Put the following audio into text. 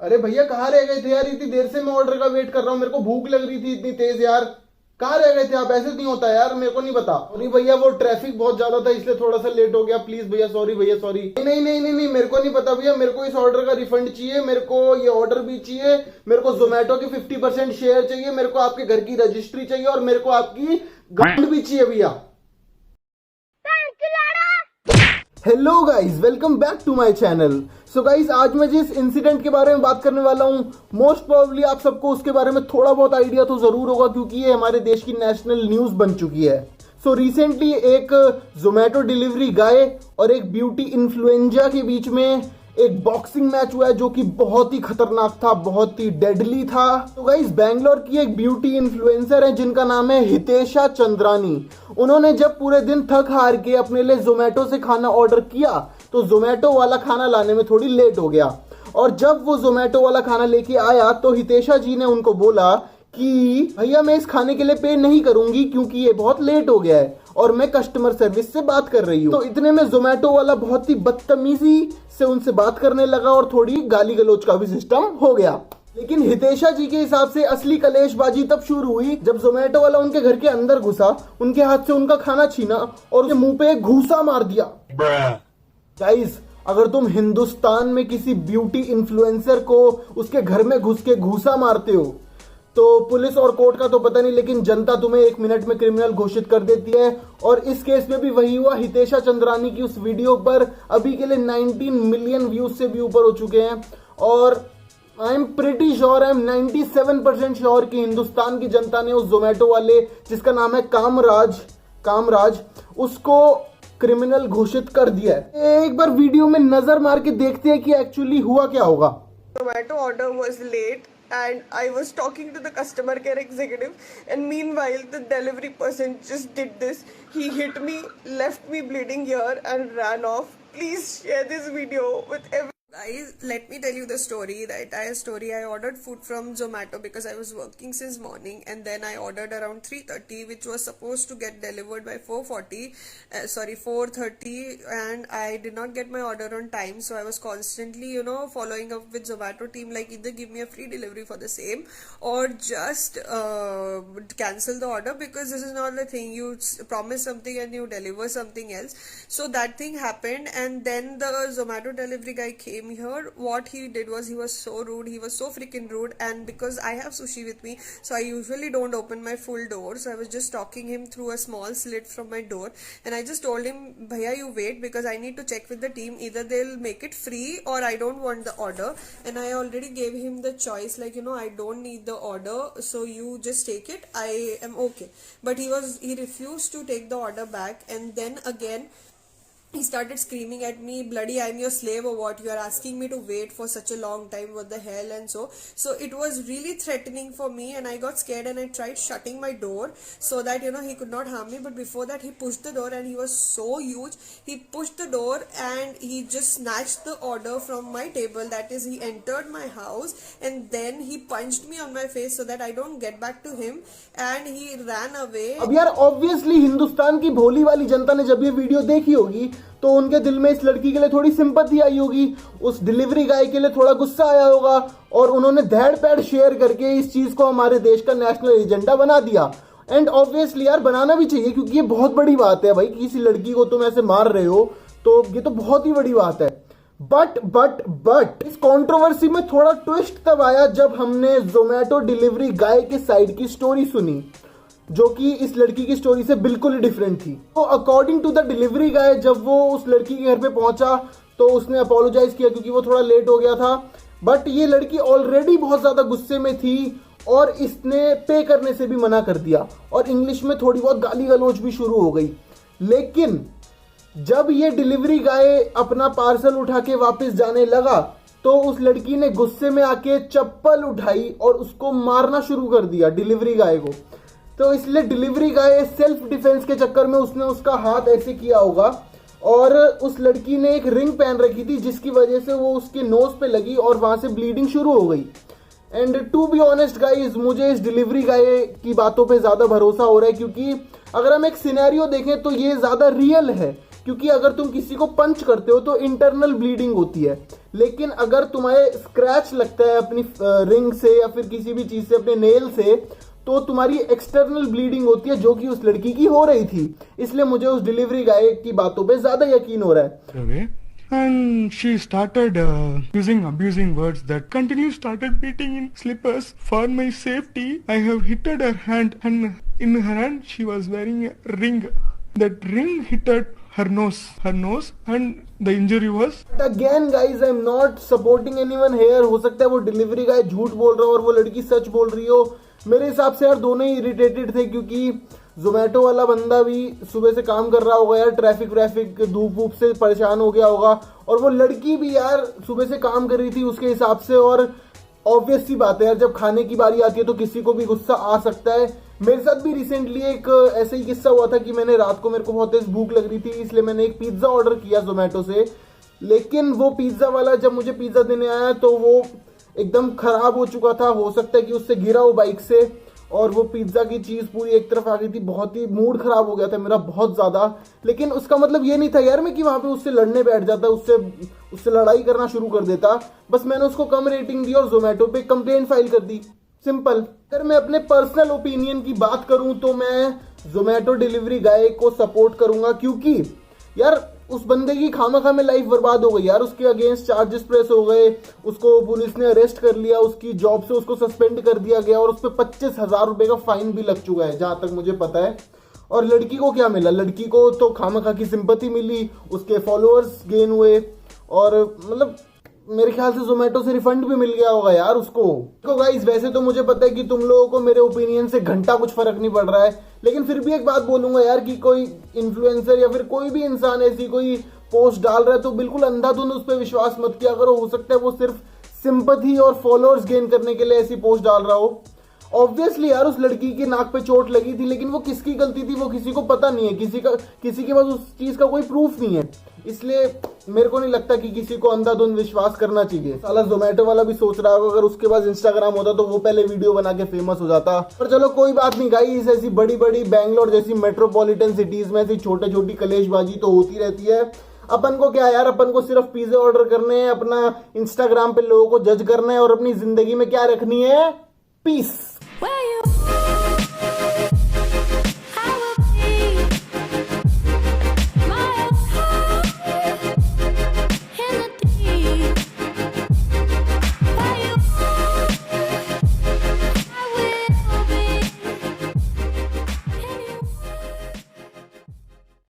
अरे भैया कहाँ रह गए थे यार, इतनी देर से मैं ऑर्डर का वेट कर रहा हूँ। मेरे को भूख लग रही थी इतनी तेज यार। कहाँ रह गए थे आप? ऐसे नहीं होता यार, मेरे को नहीं पता। सॉरी भैया, वो ट्रैफिक बहुत ज्यादा था इसलिए थोड़ा सा लेट हो गया। प्लीज भैया, सॉरी भैया, सॉरी। नहीं नहीं नहीं नहीं नहीं, मेरे को नहीं पता भैया। मेरे को इस ऑर्डर का रिफंड चाहिए, मेरे को ये ऑर्डर भी चाहिए, मेरे को जोमेटो की 50% शेयर चाहिए, मेरे को आपके घर की रजिस्ट्री चाहिए और मेरे को आपकी गांड भी चाहिए भैया। Hello guys, welcome back to my channel. So guys, आज मैं जिस इंसिडेंट के बारे में बात करने वाला हूं, मोस्ट प्रोबेबली आप सबको उसके बारे में थोड़ा बहुत आइडिया तो जरूर होगा क्योंकि ये हमारे देश की नेशनल न्यूज बन चुकी है। सो रिसेंटली एक जोमेटो डिलीवरी गाय और एक ब्यूटी इन्फ्लुएंजा के बीच में एक बॉक्सिंग मैच हुआ है जो कि बहुत ही खतरनाक था, बहुत ही डेडली था। तो गाइस, बैंगलोर की एक ब्यूटी इन्फ्लुएंसर है जिनका नाम है हितेशा चंद्रानी। उन्होंने जब पूरे दिन थक हार के अपने लिए जोमेटो से खाना ऑर्डर किया तो जोमेटो वाला खाना लाने में थोड़ी लेट हो गया। और जब वो जोमेटो वाला खाना लेके आया तो हितेशा जी ने उनको बोला कि भैया मैं इस खाने के लिए पे नहीं करूंगी क्योंकि ये बहुत लेट हो गया है और मैं कस्टमर सर्विस से बात कर रही हूँ। तो इतने में जोमेटो वाला बहुत ही बदतमीजी से उनसे बात करने लगा और थोड़ी गाली गलौज का भी सिस्टम हो गया। लेकिन हितेशा जी के हिसाब से असली कलेशबाजी तब शुरू हुई जब जोमेटो वाला उनके घर के अंदर घुसा, उनके हाथ से उनका खाना छीना और उनके मुंह पे एक घूसा मार दिया। गाइस, अगर तुम हिंदुस्तान में किसी ब्यूटी इन्फ्लुएंसर को उसके घर में घुस के घूसा मारते हो तो पुलिस और कोर्ट का तो पता नहीं, लेकिन जनता तुम्हें 1 मिनट में क्रिमिनल घोषित कर देती है। और इस केस में भी वही हुआ। हितेशा चंद्रानी की उस वीडियो पर अभी के लिए 19 मिलियन व्यूज से भी ऊपर हो चुके हैं। और I am pretty sure, I am 97% sure कि हिंदुस्तान की जनता ने उस जोमेटो वाले जिसका नाम है कामराज उसको क्रिमिनल घोषित कर दिया है। एक बार वीडियो में नजर मार के देखते हैं कि एक्चुअली हुआ क्या होगा। Zomato order was late and I was talking to the customer care executive, and meanwhile the delivery person just did this. He hit me, left me bleeding here and ran off. Please share this video with everyone. Guys, let me tell you the story, the entire story. I ordered food from Zomato because I was working since morning, and then I ordered around 3:30, which was supposed to get delivered by 4:30, and I did not get my order on time. So I was constantly, following up with Zomato team, like either give me a free delivery for the same or just cancel the order, because this is not the thing. You promise something and you deliver something else. So that thing happened, and then the Zomato delivery guy came here. What he did was, he was so rude, he was so freaking rude. And because I have sushi with me, so I usually don't open my full door, so I was just talking him through a small slit from my door, and I just told him, bhaiya you wait, because I need to check with the team, either they'll make it free or I don't want the order. And I already gave him the choice, like, I don't need the order, so you just take it, I am okay. But he refused to take the order back, and then again he started screaming at me, bloody I'm your slave or what, you are asking me to wait for such a long time, what the hell. And so it was really threatening for me, and I got scared and I tried shutting my door so that he could not harm me. But before that, he pushed the door, and he was so huge. He pushed the door and he just snatched the order from my table. That is, he entered my house and then he punched me on my face so that I don't get back to him, and he ran away. अब यार obviously Hindustan की भोली वाली जनता ने जब ये video देखी होगी तो उनके दिल में इस लड़की के लिए थोड़ी सिंपैथी आई होगी, उस डिलीवरी गाय के लिए थोड़ा गुस्सा आया होगा और उन्होंने धैड़ पैड़ शेयर करके इस चीज को हमारे देश का नेशनल एजेंडा बना दिया। एंड ऑब्वियसली यार बनाना भी चाहिए क्योंकि ये बहुत बड़ी बात है भाई, किसी लड़की को तुम ऐसे मार रहे हो तो ये तो बहुत ही बड़ी बात है। बट इस कंट्रोवर्सी में थोड़ा ट्विस्ट तब आया जब हमने जोमेटो डिलीवरी गाय के साइड की स्टोरी सुनी, जो कि इस लड़की की स्टोरी से बिल्कुल ही डिफरेंट थी। तो according to the delivery guy, जब वो उस लड़की के घर पे पहुंचा तो उसने अपोलोजाइज किया क्योंकि वो थोड़ा लेट हो गया था। बट ये लड़की ऑलरेडी बहुत ज्यादा गुस्से में थी और इसने पे करने से भी मना कर दिया और इंग्लिश में थोड़ी बहुत गाली गलौज भी शुरू हो गई। लेकिन जब ये डिलीवरी गाय अपना पार्सल उठा के वापस जाने लगा तो उस लड़की ने गुस्से में आके चप्पल उठाई और उसको मारना शुरू कर दिया डिलीवरी गाय को। तो इसलिए डिलीवरी गाय सेल्फ डिफेंस के चक्कर में उसने उसका हाथ ऐसे किया होगा और उस लड़की ने एक रिंग पहन रखी थी जिसकी वजह से वो उसके नोज पे लगी और वहां से ब्लीडिंग शुरू हो गई। And to be honest guys, मुझे इस डिलीवरी गाय की बातों पे ज्यादा भरोसा हो रहा है क्योंकि अगर हम एक सिनेरियो देखें तो ये ज्यादा रियल है क्योंकि अगर तुम किसी को पंच करते हो तो इंटरनल ब्लीडिंग होती है, लेकिन अगर तुम्हारे स्क्रैच लगता है अपनी रिंग से या फिर किसी भी चीज से, अपने नेल से, तो तुम्हारी एक्सटर्नल ब्लीडिंग होती है, जो कि उस लड़की की हो रही थी। इसलिए मुझे उस डिलीवरी गाय की बातों पे ज्यादा यकीन हो रहा है। away, and she started using abusing words that continually started beating in slippers. For my safety, I have hit her hand, and in her hand she was wearing a ring. That ring hit her nose, and the injury was. Again guys, I am not supporting anyone here. हो सकता है वो delivery गाय झूठ बोल रहा हो और वो लड़की सच बोल रही हो। मेरे हिसाब से यार दोनों ही इरिटेटेड थे, क्योंकि जोमेटो वाला बंदा भी सुबह से काम कर रहा होगा यार, ट्रैफिक धूप वूप से परेशान हो गया होगा, और वो लड़की भी यार सुबह से काम कर रही थी उसके हिसाब से। और ऑब्वियस सी बात है यार, जब खाने की बारी आती है तो किसी को भी गुस्सा आ सकता है। मेरे साथ भी रिसेंटली एक ऐसे ही किस्सा हुआ था कि मैंने रात को, मेरे को बहुत तेज भूख लग रही थी, इसलिए मैंने एक पिज्जा ऑर्डर किया जोमेटो से। लेकिन वो पिज्जा वाला जब मुझे पिज्जा देने आया तो वो एकदम खराब हो चुका था। हो सकता है कि उससे गिरा हो बाइक से, और वो पिज्जा की चीज पूरी एक तरफ आ गई थी। बहुत ही मूड खराब हो गया था मेरा, बहुत ज्यादा। लेकिन उसका मतलब ये नहीं था यार मैं कि वहां पे उससे लड़ने बैठ जाता, उससे लड़ाई करना शुरू कर देता। बस मैंने उसको कम रेटिंग दी और जोमेटो पे कंप्लेंट फाइल कर दी, सिंपल। अगर मैं अपने पर्सनल ओपिनियन की बात करूं तो मैं जोमेटो डिलीवरी गाय को सपोर्ट करूंगा, क्योंकि यार उस बंदे की खामखा में लाइफ बर्बाद हो गई यार। उसके अगेंस्ट चार्जेस प्रेस हो गए, उसको पुलिस ने अरेस्ट कर लिया, उसकी जॉब से उसको सस्पेंड कर दिया गया, और उस पर 25,000 रुपए का फाइन भी लग चुका है जहां तक मुझे पता है। और लड़की को क्या मिला? लड़की को तो खामखा की सिंपैथी मिली, उसके फॉलोअर्स गेन हुए, और मतलब मेरे ख्याल से जोमेटो से रिफंड भी मिल गया होगा यार उसको। तो गाइस, वैसे तो मुझे पता है कि तुम लोगों को मेरे ओपिनियन से घंटा कुछ फर्क नहीं पड़ रहा है, लेकिन फिर भी एक बात बोलूंगा यार कि कोई इन्फ्लुएंसर या फिर कोई भी इंसान ऐसी कोई पोस्ट डाल रहा है तो बिल्कुल अंधाधुंध उस पर विश्वास मत किया करो। हो सकता है वो सिर्फ सिंपैथी और फॉलोअर्स गेन करने के लिए ऐसी पोस्ट डाल रहा हो। ऑब्वियसली यार उस लड़की की नाक पे चोट लगी थी, लेकिन वो किसकी गलती थी वो किसी को पता नहीं है, किसी के पास उस चीज का कोई प्रूफ नहीं है। इसलिए मेरे को नहीं लगता कि किसी को अंधाधुंध विश्वास करना चाहिए। साला जोमेटो वाला भी सोच रहा होगा अगर उसके पास इंस्टाग्राम होता तो वो पहले वीडियो बना के फेमस हो जाता। पर चलो कोई बात नहीं गाइस, ऐसी बड़ी बड़ी बैंगलोर जैसी मेट्रोपॉलिटन सिटीज में ऐसी छोटी कलेशबाजी तो होती रहती है। अपन को क्या यार, अपन को सिर्फ पिज्जा ऑर्डर करने हैं, अपना इंस्टाग्राम पे लोगों को जज करना है, और अपनी जिंदगी में क्या रखनी है? पीस।